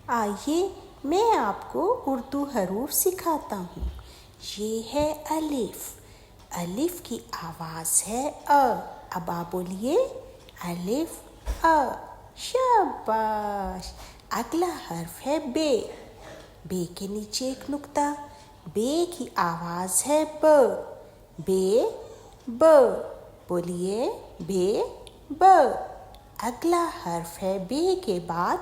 آئیے میں آپ کو اردو حروف سکھاتا ہوں۔ یہ ہے الف۔ الف کی آواز ہے ا۔ اب آپ بولیے الف ا۔ شاباش۔ اگلا حرف ہے بے۔ بے کے نیچے ایک نقطہ۔ بے کی آواز ہے ب۔ بے ب۔ بولیے بے ب۔ اگلا حرف ہے بے کے بعد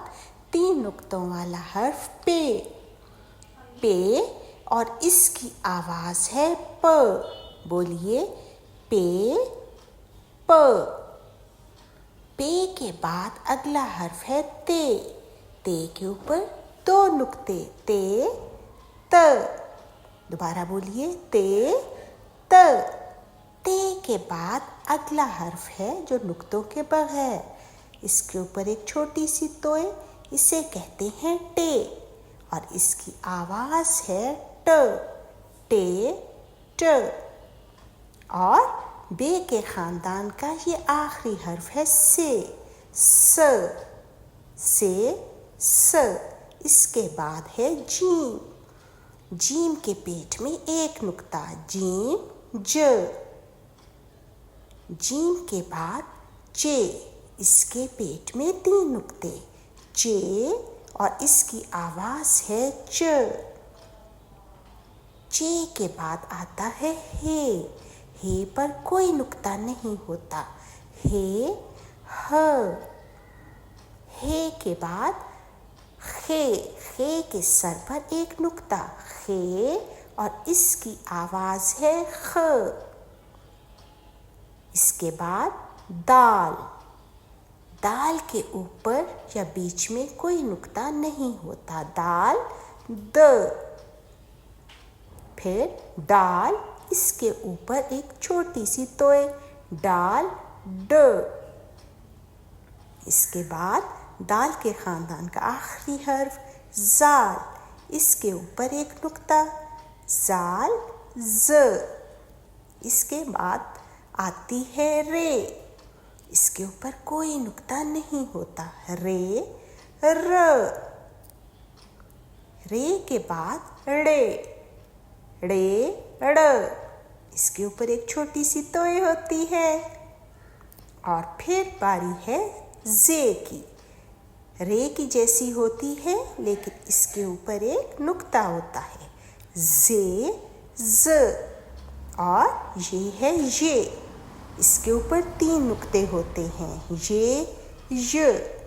3 نقطوں والا حرف پے۔ پے اور اس کی آواز ہے پ۔ بولیے پے پ۔ پے کے بعد اگلا حرف ہے تے۔ تے کے اوپر 2 نقطے تے ت۔ دوبارہ بولیے تے ت۔ تے کے بعد اگلا حرف ہے جو نقطوں کے بغیر، اس کے اوپر ایک چھوٹی سی توئے، اسے کہتے ہیں ٹے، اور اس کی آواز ہے ٹ۔ ٹے ٹ۔ اور بے کے خاندان کا یہ آخری حرف ہے سے۔ س۔ سے س۔ اس کے بعد ہے جیم۔ جیم کے پیٹ میں ایک نقطہ جیم ج۔ جیم کے بعد چے۔ اس کے پیٹ میں 3 نقطے چے اور اس کی آواز ہے چ۔ چے کے بعد آتا ہے ہے۔ ہے پر کوئی نقطہ نہیں ہوتا۔ ہے ہ۔ ہے کے بعد خے۔ خے کے سر پر ایک نقطہ خے اور اس کی آواز ہے خ۔ اس کے بعد دال۔ دال کے اوپر یا بیچ میں کوئی نقطہ نہیں ہوتا، دال د۔ پھر ڈال، اس کے اوپر ایک چھوٹی سی توئے ڈال ڈ۔ اس کے بعد دال کے خاندان کا آخری حرف زال، اس کے اوپر ایک نقطہ زال ز۔ اس کے بعد آتی ہے رے، اس کے اوپر کوئی نقطہ نہیں ہوتا رے ر۔ رے کے بعد ڑے، ڑے ڑ، اس کے اوپر ایک چھوٹی سی توئے ہوتی ہے۔ اور پھر باری ہے زے کی۔ رے کی جیسی ہوتی ہے لیکن اس کے اوپر ایک نقطہ ہوتا ہے زے ز۔ اور یہ ہے ی، اس کے اوپر 3 نقطے ہوتے ہیں یہ ی۔